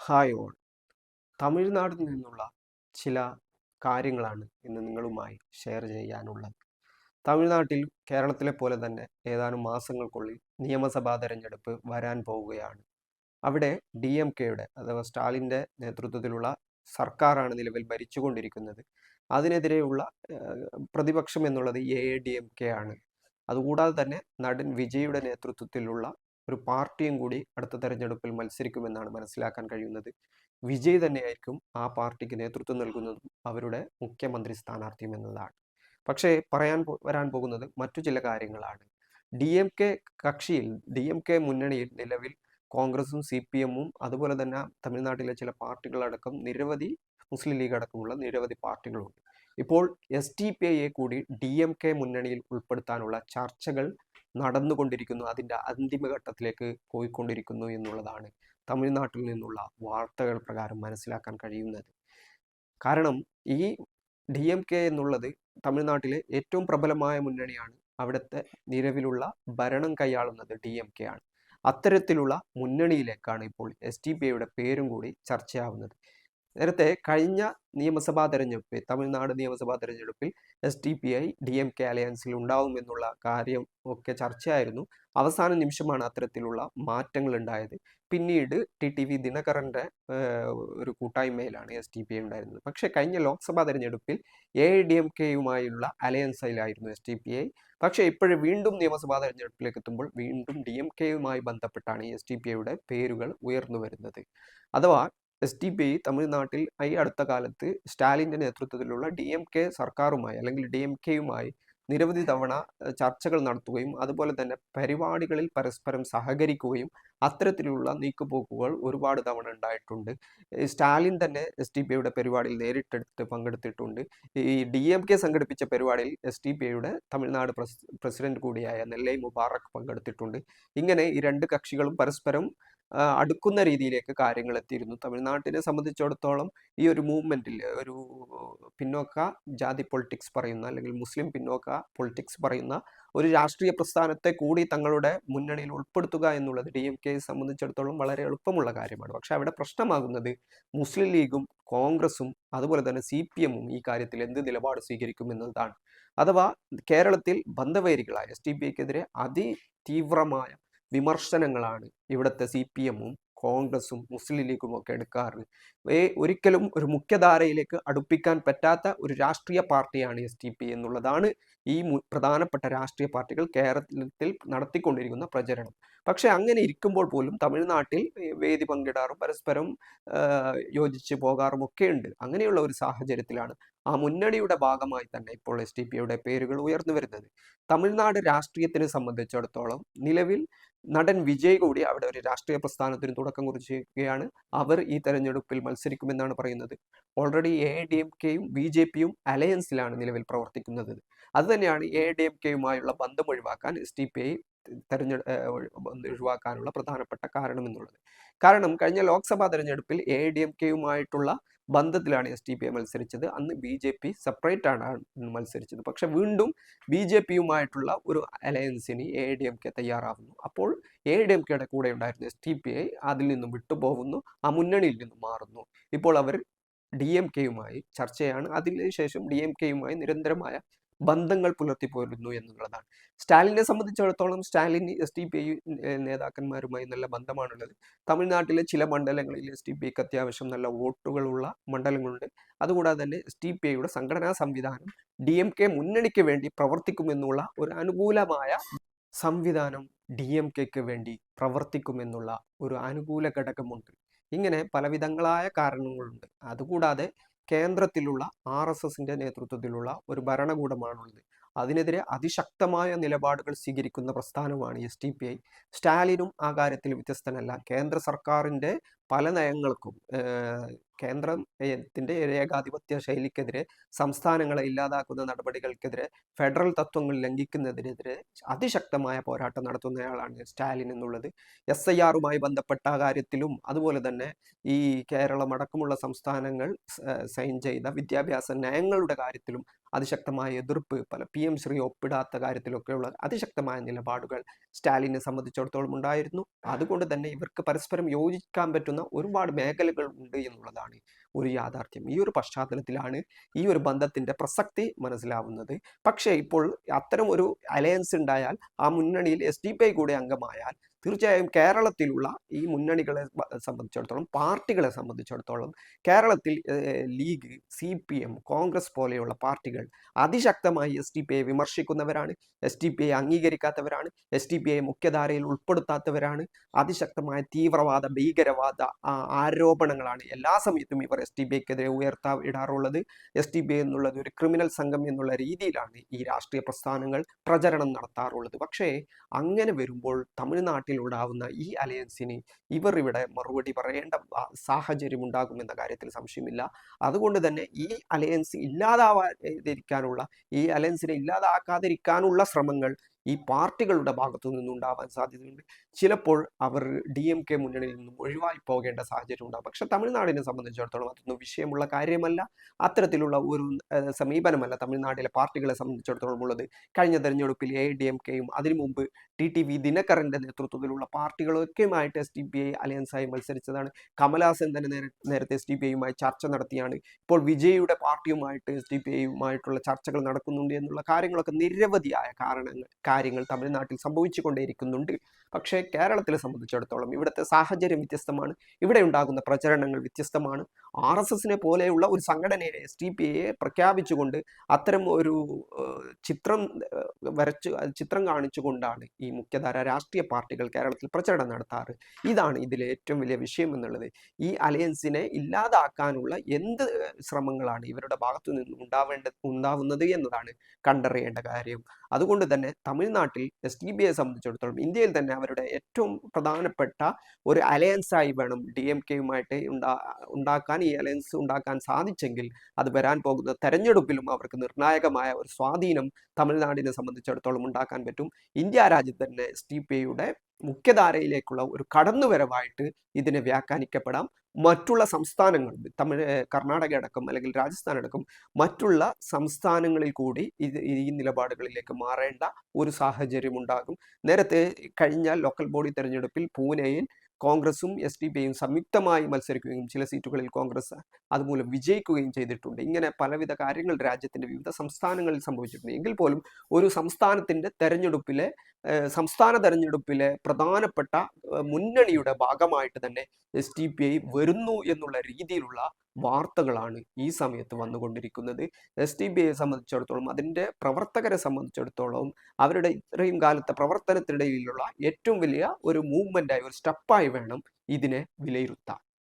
Hi all. തമിഴ്നാട്ടിൽ നിന്നുള്ള ചില കാര്യങ്ങളാണ് ഇന്ന് നിങ്ങളുമായി ഷെയർ ചെയ്യാനുള്ളത്. തമിഴ്നാട്ടിൽ കേരളത്തിലെ പോലെ തന്നെ ഏതാനും മാസങ്ങൾക്കുള്ളിൽ നിയമസഭാ തെരഞ്ഞെടുപ്പ് വരാൻ പോവുകയാണ്. അവിടെ ഡി എം കെയുടെ അഥവാ സ്റ്റാലിൻ്റെ നേതൃത്വത്തിലുള്ള സർക്കാരാണ് നിലവിൽ ഭരിച്ചുകൊണ്ടിരിക്കുന്നത്. അതിനെതിരെയുള്ള പ്രതിപക്ഷം എന്നുള്ളത് AADMK ആണ്. അതുകൂടാതെ തന്നെ നടൻ വിജയുടെ നേതൃത്വത്തിലുള്ള ഒരു പാർട്ടിയും കൂടി അടുത്ത തെരഞ്ഞെടുപ്പിൽ മത്സരിക്കുമെന്നാണ് മനസ്സിലാക്കാൻ കഴിയുന്നത്. വിജയ് തന്നെയായിരിക്കും ആ പാർട്ടിക്ക് നേതൃത്വം നൽകുന്നതും അവരുടെ മുഖ്യമന്ത്രി സ്ഥാനാർത്ഥിയും എന്നതാണ്. പക്ഷേ വരാൻ പോകുന്നത് മറ്റു ചില കാര്യങ്ങളാണ്. ഡി എം കെ മുന്നണിയിൽ നിലവിൽ കോൺഗ്രസും CPM-ഉം അതുപോലെ തന്നെ തമിഴ്നാട്ടിലെ ചില പാർട്ടികളടക്കം നിരവധി മുസ്ലിം ലീഗ് അടക്കമുള്ള നിരവധി പാർട്ടികളുണ്ട്. ഇപ്പോൾ SDPI-യെ കൂടി DMK മുന്നണിയിൽ ഉൾപ്പെടുത്താനുള്ള ചർച്ചകൾ നടന്നുകൊണ്ടിരിക്കുന്നു. അതിൻ്റെ അന്തിമഘട്ടത്തിലേക്ക് പോയിക്കൊണ്ടിരിക്കുന്നു എന്നുള്ളതാണ് തമിഴ്നാട്ടിൽ നിന്നുള്ള വാർത്തകൾ പ്രകാരം മനസ്സിലാക്കാൻ കഴിയുന്നത്. കാരണം ഈ DMK എന്നുള്ളത് തമിഴ്നാട്ടിലെ ഏറ്റവും പ്രബലമായ മുന്നണിയാണ്. അവിടുത്തെ നിലവിലുള്ള ഭരണം കൈയാളുന്നത് DMK ആണ്. അത്തരത്തിലുള്ള മുന്നണിയിലേക്കാണ് ഇപ്പോൾ SDPI-യുടെ പേരും കൂടി ചർച്ചയാവുന്നത്. നേരത്തെ കഴിഞ്ഞ നിയമസഭാ തെരഞ്ഞെടുപ്പിൽ തമിഴ്നാട് നിയമസഭാ തെരഞ്ഞെടുപ്പിൽ SDPI DMK അലയൻസിൽ ഉണ്ടാവുമെന്നുള്ള കാര്യം ഒക്കെ ചർച്ചയായിരുന്നു. അവസാന നിമിഷമാണ് അത്തരത്തിലുള്ള മാറ്റങ്ങൾ ഉണ്ടായത്. പിന്നീട് TTV ദിനകരൻ്റെ ഒരു കൂട്ടായ്മയിലാണ് SDPI ഉണ്ടായിരുന്നത്. പക്ഷേ കഴിഞ്ഞ ലോക്സഭാ തെരഞ്ഞെടുപ്പിൽ AADMK-യുമായുള്ള അലയൻസിലായിരുന്നു SDPI. പക്ഷേ ഇപ്പോഴും വീണ്ടും നിയമസഭാ തെരഞ്ഞെടുപ്പിലേക്ക് എത്തുമ്പോൾ വീണ്ടും DMK-യുമായി ബന്ധപ്പെട്ടാണ് SDPI-യുടെ പേരുകൾ ഉയർന്നു വരുന്നത്. അഥവാ SDPI തമിഴ്നാട്ടിൽ ഈ അടുത്ത കാലത്ത് സ്റ്റാലിൻ്റെ നേതൃത്വത്തിലുള്ള DMK സർക്കാരുമായി അല്ലെങ്കിൽ DMK-യുമായി നിരവധി തവണ ചർച്ചകൾ നടത്തുകയും അതുപോലെ തന്നെ പരിപാടികളിൽ പരസ്പരം സഹകരിക്കുകയും അത്തരത്തിലുള്ള നീക്കുപോക്കുകൾ ഒരുപാട് തവണ ഉണ്ടായിട്ടുണ്ട്. സ്റ്റാലിൻ തന്നെ SDPI-യുടെ പരിപാടിയിൽ നേരിട്ടെടുത്ത് പങ്കെടുത്തിട്ടുണ്ട്. ഈ DMK സംഘടിപ്പിച്ച പരിപാടിയിൽ SDPI-യുടെ തമിഴ്നാട് പ്രസിഡന്റ് കൂടിയായ നെല്ലൈ മുബാറക് പങ്കെടുത്തിട്ടുണ്ട്. ഇങ്ങനെ ഈ രണ്ട് കക്ഷികളും പരസ്പരം അടുക്കുന്ന രീതിയിലേക്ക് കാര്യങ്ങൾ എത്തിയിരുന്നു. തമിഴ്നാട്ടിനെ സംബന്ധിച്ചിടത്തോളം ഈ ഒരു മൂവ്മെൻറ്റിൽ ഒരു പിന്നോക്ക ജാതി പൊളിറ്റിക്സ് പറയുന്ന അല്ലെങ്കിൽ മുസ്ലിം പിന്നോക്ക പൊളിറ്റിക്സ് പറയുന്ന ഒരു രാഷ്ട്രീയ പ്രസ്ഥാനത്തെ കൂടി തങ്ങളുടെ മുന്നണിയിൽ ഉൾപ്പെടുത്തുക എന്നുള്ളത് DMK-യെ സംബന്ധിച്ചിടത്തോളം വളരെ എളുപ്പമുള്ള കാര്യമാണ്. പക്ഷെ അവിടെ പ്രശ്നമാകുന്നത് മുസ്ലിം ലീഗും കോൺഗ്രസും അതുപോലെ തന്നെ CPM-ഉം ഈ കാര്യത്തിൽ എന്ത് നിലപാട് സ്വീകരിക്കും എന്നതാണ്. അഥവാ കേരളത്തിൽ ബന്ധവൈരികളായ SDPI-ക്കെതിരെ അതിതീവ്രമായ വിമർശനങ്ങളാണ് ഇവിടുത്തെ CPM-ഉം കോൺഗ്രസും മുസ്ലിം ലീഗും ഒക്കെ എടുക്കാറ്. ഒരിക്കലും ഒരു മുഖ്യധാരയിലേക്ക് അടുപ്പിക്കാൻ പറ്റാത്ത ഒരു രാഷ്ട്രീയ പാർട്ടിയാണ് SDPI എന്നുള്ളതാണ് ഈ പ്രധാനപ്പെട്ട രാഷ്ട്രീയ പാർട്ടികൾ കേരളത്തിൽ നടത്തിക്കൊണ്ടിരിക്കുന്ന പ്രചരണം. പക്ഷെ അങ്ങനെ ഇരിക്കുമ്പോൾ പോലും തമിഴ്നാട്ടിൽ വേദി പങ്കിടാറും പരസ്പരം യോജിച്ച് പോകാറും ഒക്കെ ഉണ്ട്. അങ്ങനെയുള്ള ഒരു സാഹചര്യത്തിലാണ് ആ മുന്നണിയുടെ ഭാഗമായി തന്നെ ഇപ്പോൾ SDPI-യുടെ പേരുകൾ ഉയർന്നു വരുന്നത്. തമിഴ്നാട് രാഷ്ട്രീയത്തിനെ സംബന്ധിച്ചിടത്തോളം നിലവിൽ നടൻ വിജയ് കൂടി അവിടെ ഒരു രാഷ്ട്രീയ പ്രസ്ഥാനത്തിന് തുടക്കം കുറിച്ചിരിക്കുകയാണ്. അവർ ഈ തെരഞ്ഞെടുപ്പിൽ മത്സരിക്കുമെന്നാണ് പറയുന്നത്. ഓൾറെഡി AADMK-യും BJP-യും അലയൻസിലാണ് നിലവിൽ പ്രവർത്തിക്കുന്നത്. അതുതന്നെയാണ് AADMK-യുമായുള്ള ബന്ധം ഒഴിവാക്കാൻ SDPI ഒഴിവാക്കാനുള്ള പ്രധാനപ്പെട്ട കാരണം എന്നുള്ളത്. കാരണം കഴിഞ്ഞ ലോക്സഭാ തെരഞ്ഞെടുപ്പിൽ AADMK-യുമായിട്ടുള്ള ബന്ധത്തിലാണ് SDPI മത്സരിച്ചത്. അന്ന് BJP സെപ്പറേറ്റ് ആണ് മത്സരിച്ചത്. പക്ഷെ വീണ്ടും BJP-യുമായിട്ടുള്ള ഒരു അലയൻസിന് AADMK തയ്യാറാവുന്നു. അപ്പോൾ AADMK-യുടെ കൂടെ ഉണ്ടായിരുന്ന SDPI അതിൽ നിന്നും വിട്ടുപോകുന്നു, ആ മുന്നണിയിൽ നിന്നും മാറുന്നു. ഇപ്പോൾ അവർ DMK-യുമായി ചർച്ചയാണ്. അതിനുശേഷം DMK-യുമായി നിരന്തരമായ ബന്ധങ്ങൾ പുലർത്തിപ്പോരുന്നു എന്നുള്ളതാണ്. സ്റ്റാലിനെ സംബന്ധിച്ചിടത്തോളം സ്റ്റാലിൻ SDPI നേതാക്കന്മാരുമായി നല്ല ബന്ധമാണുള്ളത്. തമിഴ്നാട്ടിലെ ചില മണ്ഡലങ്ങളിൽ SDPIക്ക് അത്യാവശ്യം നല്ല വോട്ടുകളുള്ള മണ്ഡലങ്ങളുണ്ട്. അതുകൂടാതെ തന്നെ SDPIയുടെ സംഘടനാ സംവിധാനം DMK മുന്നണിക്ക് വേണ്ടി പ്രവർത്തിക്കുമെന്നുള്ള ഒരു അനുകൂലമായ സംവിധാനം DMK-ക്ക് വേണ്ടി പ്രവർത്തിക്കുമെന്നുള്ള ഒരു അനുകൂല ഘടകമുണ്ട്. ഇങ്ങനെ പലവിധങ്ങളായ കാരണങ്ങളുണ്ട്. അതുകൂടാതെ കേന്ദ്രത്തിലുള്ള RSSന്റെ നേതൃത്വത്തിലുള്ള ഒരു ഭരണകൂടമാണുള്ളത്. അതിനെതിരെ അതിശക്തമായ നിലപാടുകൾ സ്വീകരിക്കുന്ന പ്രസ്ഥാനമാണ് SDPI. സ്റ്റാലിനും ആ കാര്യത്തിൽ വ്യത്യസ്തനല്ല. കേന്ദ്ര സർക്കാരിൻ്റെ പല നയങ്ങൾക്കും കേന്ദ്രത്തിൻ്റെ ഏകാധിപത്യ ശൈലിക്കെതിരെ, സംസ്ഥാനങ്ങളെ ഇല്ലാതാക്കുന്ന നടപടികൾക്കെതിരെ, ഫെഡറൽ തത്വങ്ങൾ ലംഘിക്കുന്നതിനെതിരെ അതിശക്തമായ പോരാട്ടം നടത്തുന്നയാളാണ് സ്റ്റാലിൻ എന്നുള്ളത്. SIR-മായി ബന്ധപ്പെട്ട കാര്യത്തിലും അതുപോലെ തന്നെ ഈ കേരളം അടക്കമുള്ള സംസ്ഥാനങ്ങൾ സൈൻ ചെയ്ത വിദ്യാഭ്യാസ നയങ്ങളുടെ കാര്യത്തിലും അതിശക്തമായ എതിർപ്പ്, പല PM ശ്രീ ഒപ്പിടാത്ത കാര്യത്തിലൊക്കെയുള്ള അതിശക്തമായ നിലപാടുകൾ സ്റ്റാലിനെ സംബന്ധിച്ചിടത്തോളം ഉണ്ടായിരുന്നു. അതുകൊണ്ട് തന്നെ ഇവർക്ക് പരസ്പരം യോജിക്കാൻ പറ്റുന്ന ഒരുപാട് മേഖലകൾ ഉണ്ട് എന്നുള്ളതാണ് ഒരു യാഥാർത്ഥ്യം. ഈ ഒരു പശ്ചാത്തലത്തിലാണ് ഈ ഒരു ബന്ധത്തിന്റെ പ്രസക്തി മനസ്സിലാവുന്നത്. പക്ഷേ ഇപ്പോൾ അത്തരം ഒരു അലയൻസ് ഉണ്ടായാൽ ആ മുന്നണിയിൽ SDPI കൂടെ അംഗമായാൽ തീർച്ചയായും കേരളത്തിലുള്ള ഈ മുന്നണികളെ സംബന്ധിച്ചിടത്തോളം, പാർട്ടികളെ സംബന്ധിച്ചിടത്തോളം കേരളത്തിൽ ലീഗ്, CPM, കോൺഗ്രസ് പോലെയുള്ള പാർട്ടികൾ അതിശക്തമായി SDPI വിമർശിക്കുന്നവരാണ്, SDPI അംഗീകരിക്കാത്തവരാണ്, SDPI മുഖ്യധാരയിൽ ഉൾപ്പെടുത്താത്തവരാണ്. അതിശക്തമായ തീവ്രവാദ, ഭീകരവാദ ആരോപണങ്ങളാണ് എല്ലാ സമയത്തും ഇവർ SDPIക്കെതിരെ ഇടാറുള്ളത്. SDPI എന്നുള്ളത് ഒരു ക്രിമിനൽ സംഘം എന്നുള്ള രീതിയിലാണ് ഈ രാഷ്ട്രീയ പ്രസ്ഥാനങ്ങൾ പ്രചരണം നടത്താറുള്ളത്. പക്ഷേ അങ്ങനെ വരുമ്പോൾ തമിഴ്നാട്ടിൽ ഉണ്ടാവുന്ന ഈ അലയൻസിന് ഇവർ ഇവിടെ മറുപടി പറയേണ്ട സാഹചര്യം ഉണ്ടാകുമെന്ന കാര്യത്തിൽ സംശയമില്ല. അതുകൊണ്ട് തന്നെ ഈ അലയൻസ് ഇല്ലാതാവാതിരിക്കാനുള്ള, ഈ അലയൻസിനെ ഇല്ലാതാക്കാതിരിക്കാനുള്ള ശ്രമങ്ങൾ ഈ പാർട്ടികളുടെ ഭാഗത്തു നിന്നുണ്ടാവാൻ സാധ്യതയുണ്ട്. ചിലപ്പോൾ അവർ DMK മുന്നണിയിൽ നിന്നും ഒഴിവായി പോകേണ്ട സാഹചര്യം ഉണ്ടാകും. പക്ഷെ തമിഴ്നാടിനെ സംബന്ധിച്ചിടത്തോളം അതൊന്നും വിഷയമുള്ള കാര്യമല്ല. അത്തരത്തിലുള്ള ഒരു സമീപനമല്ല തമിഴ്നാട്ടിലെ പാർട്ടികളെ സംബന്ധിച്ചിടത്തോളം ഉള്ളത്. കഴിഞ്ഞ തെരഞ്ഞെടുപ്പിൽ AIDMKയും അതിനു മുമ്പ് TTV ദിനകരന്റെ നേതൃത്വത്തിലുള്ള പാർട്ടികളൊക്കെയുമായിട്ട് SDPI അലയൻസായി മത്സരിച്ചതാണ്. കമലഹാസൻ തന്നെ നേരത്തെ SDPIയുമായി ചർച്ച നടത്തിയാണ്. ഇപ്പോൾ വിജയുടെ പാർട്ടിയുമായിട്ട് SDPIയുമായിട്ടുള്ള ചർച്ചകൾ നടക്കുന്നുണ്ട് എന്നുള്ള കാര്യങ്ങളൊക്കെ നിരവധിയായ കാര്യങ്ങൾ തമിഴ്നാട്ടിൽ സംഭവിച്ചുകൊണ്ടേയിരിക്കുന്നുണ്ട്. പക്ഷേ കേരളത്തിലെ സംബന്ധിച്ചിടത്തോളം ഇവിടുത്തെ സാഹചര്യം വ്യത്യസ്തമാണ്. ഇവിടെ ഉണ്ടാകുന്ന പ്രചരണങ്ങൾ വ്യത്യസ്തമാണ്. RSSനെ പോലെയുള്ള ഒരു സംഘടനയെ SDPIയെ പ്രഖ്യാപിച്ചുകൊണ്ട് അത്തരം ഒരു ചിത്രം കാണിച്ചുകൊണ്ടാണ് ഈ മുഖ്യധാര രാഷ്ട്രീയ പാർട്ടികൾ കേരളത്തിൽ പ്രചരണം നടത്താറ്. ഇതാണ് ഇതിലെ ഏറ്റവും വലിയ വിഷയം എന്നുള്ളത്. ഈ അലയൻസിനെ ഇല്ലാതാക്കാനുള്ള എന്ത് ശ്രമങ്ങളാണ് ഇവരുടെ ഭാഗത്തു നിന്ന് ഉണ്ടാവുന്നത് എന്നതാണ് കണ്ടറിയേണ്ട കാര്യം. അതുകൊണ്ട് തന്നെ തമിഴ്നാട്ടിൽ SDPIയെ സംബന്ധിച്ചിടത്തോളം ഇന്ത്യയിൽ തന്നെ അവരുടെ ഏറ്റവും പ്രധാനപ്പെട്ട ഒരു അലയൻസായി വേണം DMKയുമായിട്ട് ഉണ്ടാക്കാൻ, ഈ അലയൻസ് ഉണ്ടാക്കാൻ സാധിച്ചെങ്കിൽ അത് വരാൻ പോകുന്ന തെരഞ്ഞെടുപ്പിലും അവർക്ക് നിർണായകമായ ഒരു സ്വാധീനം തമിഴ്നാടിനെ സംബന്ധിച്ചിടത്തോളം ഉണ്ടാക്കാൻ പറ്റും. ഇന്ത്യ രാജ്യത്ത് തന്നെ SDPIയുടെ മുഖ്യധാരയിലേക്കുള്ള ഒരു കടന്നുവരവായിട്ട് ഇതിനെ വ്യാഖ്യാനിക്കപ്പെടാം. മറ്റുള്ള സംസ്ഥാനങ്ങൾ, കർണാടക അടക്കം അല്ലെങ്കിൽ രാജസ്ഥാൻ അടക്കം മറ്റുള്ള സംസ്ഥാനങ്ങളിൽ കൂടി ഈ നിലപാടുകളിലേക്ക് മാറേണ്ട ഒരു സാഹചര്യം ഉണ്ടാകും. നേരത്തെ കഴിഞ്ഞ ലോക്കൽ ബോഡി തെരഞ്ഞെടുപ്പിൽ പൂനെയിൽ കോൺഗ്രസും SDPIയും സംയുക്തമായി മത്സരിക്കുകയും ചില സീറ്റുകളിൽ കോൺഗ്രസ് അതുമൂലം വിജയിക്കുകയും ചെയ്തിട്ടുണ്ട്. ഇങ്ങനെ പലവിധ കാര്യങ്ങൾ രാജ്യത്തിന്റെ വിവിധ സംസ്ഥാനങ്ങളിൽ സംഭവിച്ചിട്ടുണ്ട്. എങ്കിൽ പോലും ഒരു സംസ്ഥാനത്തിന്റെ സംസ്ഥാന തെരഞ്ഞെടുപ്പിലെ പ്രധാനപ്പെട്ട മുന്നണിയുടെ ഭാഗമായിട്ട് തന്നെ SDPI വരുന്നു എന്നുള്ള രീതിയിലുള്ള വാർത്തകളാണ് ഈ സമയത്ത് വന്നുകൊണ്ടിരിക്കുന്നത്. SDPIയെ സംബന്ധിച്ചിടത്തോളം, അതിൻ്റെ പ്രവർത്തകരെ സംബന്ധിച്ചിടത്തോളം അവരുടെ ഇത്രയും കാലത്തെ പ്രവർത്തനത്തിനിടയിലുള്ള ഏറ്റവും വലിയ ഒരു മൂവ്മെന്റായി, ഒരു സ്റ്റെപ്പായി വേണം ഇതിനെ വിലയിരുത്താൻ.